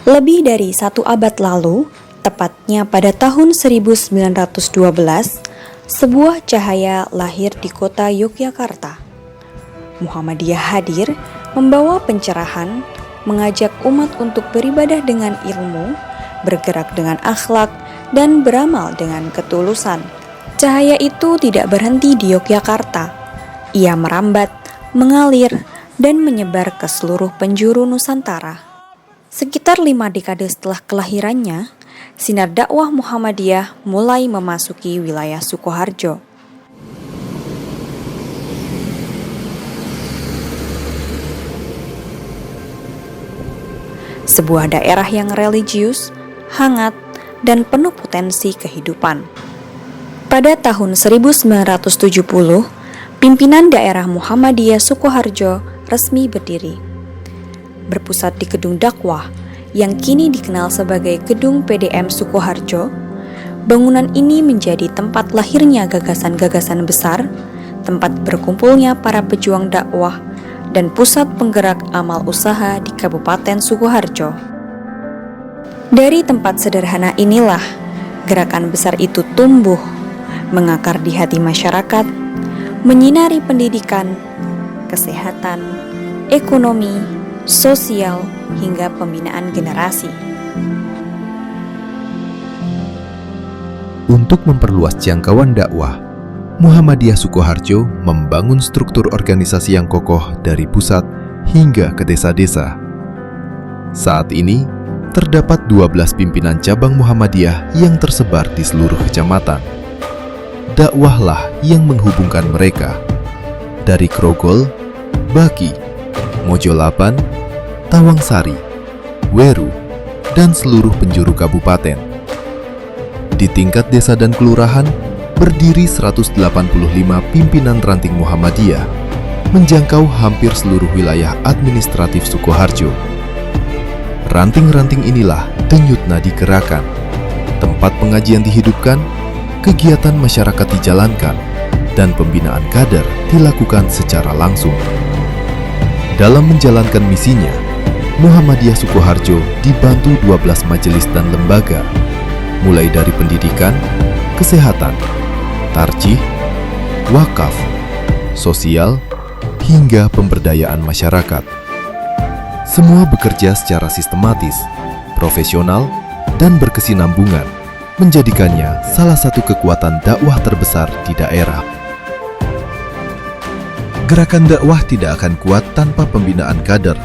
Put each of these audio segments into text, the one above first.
Lebih dari satu abad lalu, tepatnya pada tahun 1912, sebuah cahaya lahir di kota Yogyakarta. Muhammadiyah hadir membawa pencerahan, mengajak umat untuk beribadah dengan ilmu, bergerak dengan akhlak, dan beramal dengan ketulusan. Cahaya itu tidak berhenti di Yogyakarta. Ia merambat, mengalir, dan menyebar ke seluruh penjuru Nusantara. Sekitar 5 dekade setelah kelahirannya, sinar dakwah Muhammadiyah mulai memasuki wilayah Sukoharjo. Sebuah daerah yang religius, hangat, dan penuh potensi kehidupan. Pada tahun 1970, pimpinan daerah Muhammadiyah Sukoharjo resmi berdiri. Berpusat di gedung dakwah yang kini dikenal sebagai Gedung PDM Sukoharjo, bangunan ini menjadi tempat lahirnya gagasan-gagasan besar, tempat berkumpulnya para pejuang dakwah, dan pusat penggerak amal usaha di Kabupaten Sukoharjo. Dari tempat sederhana inilah gerakan besar itu tumbuh, mengakar di hati masyarakat, menyinari pendidikan, kesehatan, ekonomi, sosial, hingga pembinaan generasi. Untuk memperluas jangkauan dakwah, Muhammadiyah Sukoharjo membangun struktur organisasi yang kokoh dari pusat hingga ke desa-desa. Saat ini, terdapat 12 pimpinan cabang Muhammadiyah yang tersebar di seluruh kecamatan. Dakwahlah yang menghubungkan mereka dari Grogol, Baki, Mojolapan, Tawangsari, Weru, dan seluruh penjuru kabupaten. Di tingkat desa dan kelurahan, berdiri 185 pimpinan ranting Muhammadiyah, menjangkau hampir seluruh wilayah administratif Sukoharjo. Ranting-ranting inilah denyut nadi gerakan, tempat pengajian dihidupkan, kegiatan masyarakat dijalankan, dan pembinaan kader dilakukan secara langsung. Dalam menjalankan misinya, Muhammadiyah Sukoharjo dibantu 12 majelis dan lembaga, mulai dari pendidikan, kesehatan, tarjih, wakaf, sosial, hingga pemberdayaan masyarakat. Semua bekerja secara sistematis, profesional, dan berkesinambungan, menjadikannya salah satu kekuatan dakwah terbesar di daerah. Gerakan dakwah tidak akan kuat tanpa pembinaan kader.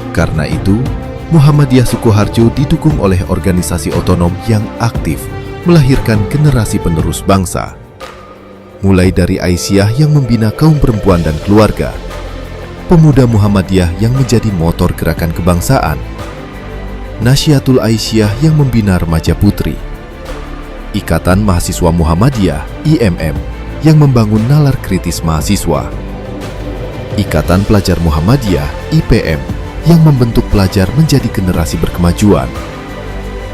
Karena itu, Muhammadiyah Sukoharjo didukung oleh organisasi otonom yang aktif melahirkan generasi penerus bangsa. Mulai dari Aisyah yang membina kaum perempuan dan keluarga, pemuda Muhammadiyah yang menjadi motor gerakan kebangsaan, Nasyiatul Aisyah yang membina remaja putri, Ikatan Mahasiswa Muhammadiyah (IMM) yang membangun nalar kritis mahasiswa, Ikatan Pelajar Muhammadiyah (IPM) yang membentuk pelajar menjadi generasi berkemajuan,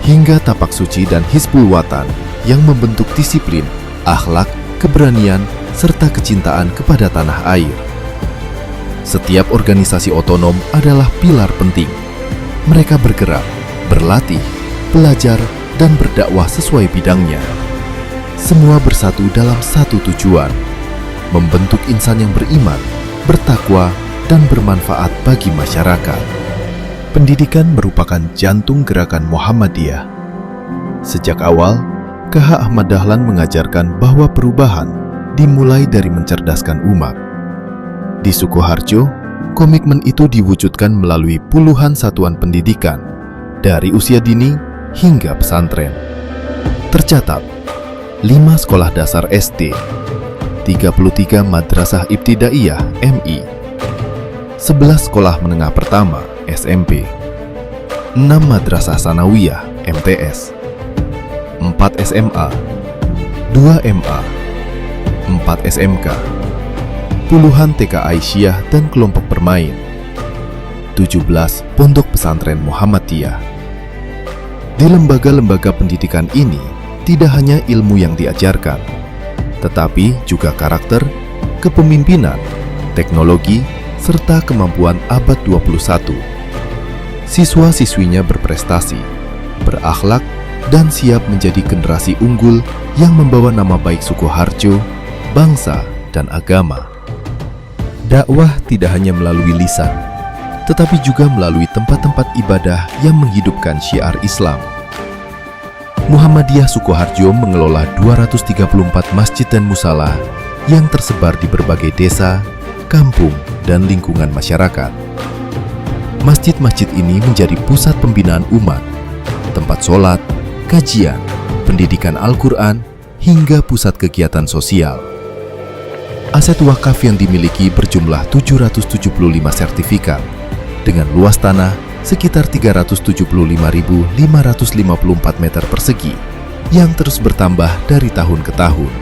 hingga Tapak Suci dan Hizbul Watan yang membentuk disiplin, akhlak, keberanian, serta kecintaan kepada tanah air. Setiap organisasi otonom adalah pilar penting. Mereka bergerak, berlatih, belajar, dan berdakwah sesuai bidangnya. Semua bersatu dalam satu tujuan, membentuk insan yang beriman, bertakwa, dan bermanfaat bagi masyarakat. Pendidikan merupakan jantung gerakan Muhammadiyah. Sejak awal, KH Ahmad Dahlan mengajarkan bahwa perubahan dimulai dari mencerdaskan umat. Di Sukoharjo, komitmen itu diwujudkan melalui puluhan satuan pendidikan, dari usia dini hingga pesantren. Tercatat, 5 sekolah dasar SD, 33 madrasah ibtidaiyah MI, 11 sekolah menengah pertama SMP, 6 madrasah sanawiyah MTS, 4 SMA, 2 MA, 4 SMK, puluhan TK Aisyah dan kelompok bermain, 17 pondok pesantren Muhammadiyah. Di lembaga-lembaga pendidikan ini, tidak hanya ilmu yang diajarkan, tetapi juga karakter, kepemimpinan, teknologi, serta kemampuan abad 21. siswa-siswinya berprestasi, berakhlak, dan siap menjadi generasi unggul yang membawa nama baik Sukoharjo, bangsa, dan agama. Dakwah tidak hanya melalui lisan, tetapi juga melalui tempat-tempat ibadah yang menghidupkan syiar Islam. Muhammadiyah Sukoharjo mengelola 234 masjid dan musala yang tersebar di berbagai desa, kampung, dan lingkungan masyarakat. Masjid-masjid ini menjadi pusat pembinaan umat, tempat sholat, kajian, pendidikan Al-Quran, hingga pusat kegiatan sosial. Aset wakaf yang dimiliki berjumlah 775 sertifikat, dengan luas tanah sekitar 375.554 meter persegi, yang terus bertambah dari tahun ke tahun.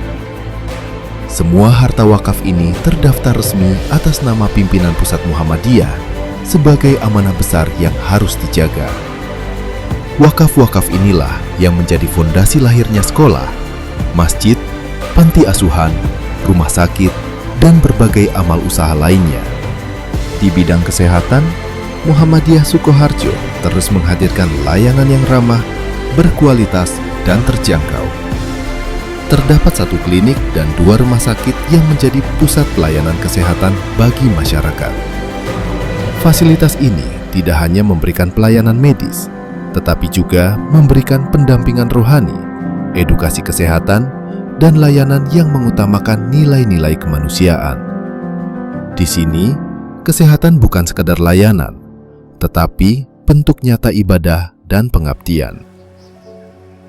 Semua harta wakaf ini terdaftar resmi atas nama pimpinan pusat Muhammadiyah sebagai amanah besar yang harus dijaga. Wakaf-wakaf inilah yang menjadi fondasi lahirnya sekolah, masjid, panti asuhan, rumah sakit, dan berbagai amal usaha lainnya. Di bidang kesehatan, Muhammadiyah Sukoharjo terus menghadirkan layanan yang ramah, berkualitas, dan terjangkau. Terdapat 1 klinik dan 2 rumah sakit yang menjadi pusat pelayanan kesehatan bagi masyarakat. Fasilitas ini tidak hanya memberikan pelayanan medis, tetapi juga memberikan pendampingan rohani, edukasi kesehatan, dan layanan yang mengutamakan nilai-nilai kemanusiaan. Di sini, kesehatan bukan sekadar layanan, tetapi bentuk nyata ibadah dan pengabdian.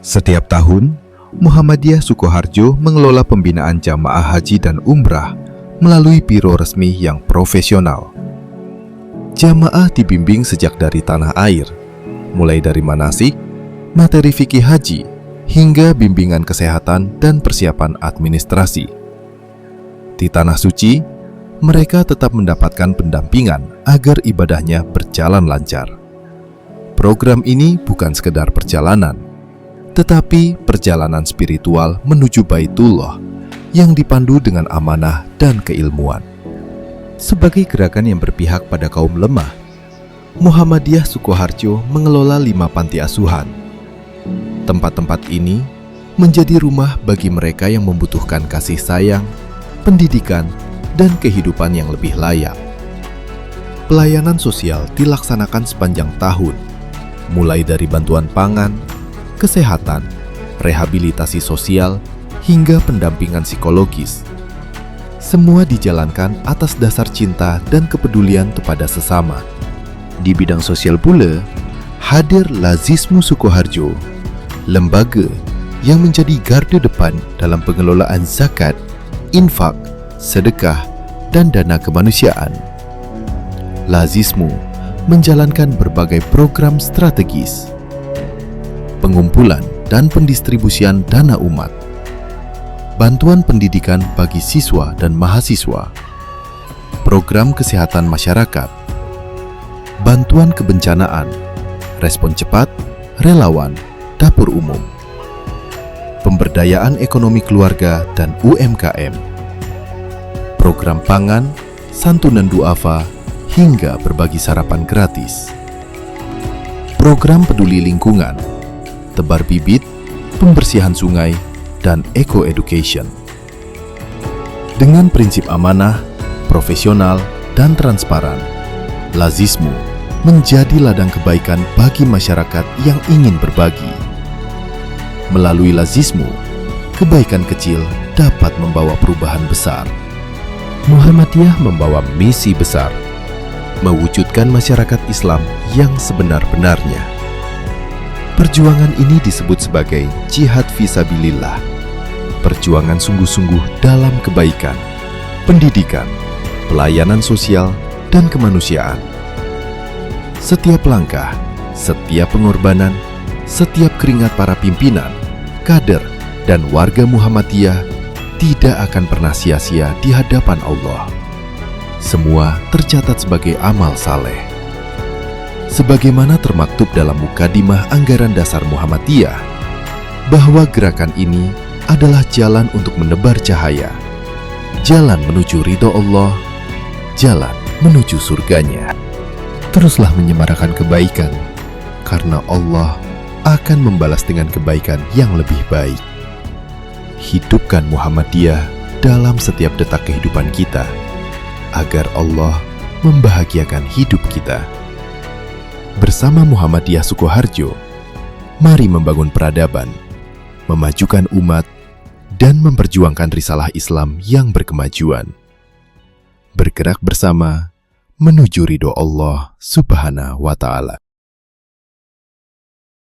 Setiap tahun, Muhammadiyah Sukoharjo mengelola pembinaan jamaah haji dan umrah melalui biro resmi yang profesional. Jamaah dibimbing sejak dari tanah air, mulai dari manasik, materi fikih haji, hingga bimbingan kesehatan dan persiapan administrasi. Di tanah suci, mereka tetap mendapatkan pendampingan agar ibadahnya berjalan lancar. Program ini bukan sekedar perjalanan, tetapi perjalanan spiritual menuju Baitullah yang dipandu dengan amanah dan keilmuan. Sebagai gerakan yang berpihak pada kaum lemah, Muhammadiyah Sukoharjo mengelola 5 panti asuhan. Tempat-tempat ini menjadi rumah bagi mereka yang membutuhkan kasih sayang, pendidikan, dan kehidupan yang lebih layak. Pelayanan sosial dilaksanakan sepanjang tahun, mulai dari bantuan pangan, kesehatan, rehabilitasi sosial, hingga pendampingan psikologis. Semua dijalankan atas dasar cinta dan kepedulian kepada sesama. Di bidang sosial pula, hadir Lazismu Sukoharjo, lembaga yang menjadi garda depan dalam pengelolaan zakat, infak, sedekah, dan dana kemanusiaan. Lazismu menjalankan berbagai program strategis, pengumpulan dan pendistribusian dana umat, bantuan pendidikan bagi siswa dan mahasiswa, program kesehatan masyarakat, bantuan kebencanaan, respon cepat, relawan, dapur umum, pemberdayaan ekonomi keluarga dan UMKM, program pangan, santunan duafa, hingga berbagi sarapan gratis, program peduli lingkungan, tebar bibit, pembersihan sungai, dan eco-education. Dengan prinsip amanah, profesional, dan transparan, Lazismu menjadi ladang kebaikan bagi masyarakat yang ingin berbagi. Melalui Lazismu, kebaikan kecil dapat membawa perubahan besar. Muhammadiyah membawa misi besar, mewujudkan masyarakat Islam yang sebenar-benarnya. Perjuangan ini disebut sebagai jihad fisabilillah, perjuangan sungguh-sungguh dalam kebaikan, pendidikan, pelayanan sosial, dan kemanusiaan. Setiap langkah, setiap pengorbanan, setiap keringat para pimpinan, kader, dan warga Muhammadiyah tidak akan pernah sia-sia di hadapan Allah. Semua tercatat sebagai amal saleh. Sebagaimana termaktub dalam mukadimah anggaran dasar Muhammadiyah, bahwa gerakan ini adalah jalan untuk menebar cahaya, jalan menuju ridho Allah, jalan menuju surganya. teruslah menyemarakan kebaikan, karena Allah akan membalas dengan kebaikan yang lebih baik. Hidupkan Muhammadiyah dalam setiap detak kehidupan kita, agar Allah membahagiakan hidup kita. Bersama Muhammadiyah Sukoharjo, mari membangun peradaban, memajukan umat, dan memperjuangkan risalah Islam yang berkemajuan. Bergerak bersama menuju ridho Allah Subhanahu wa Ta'ala.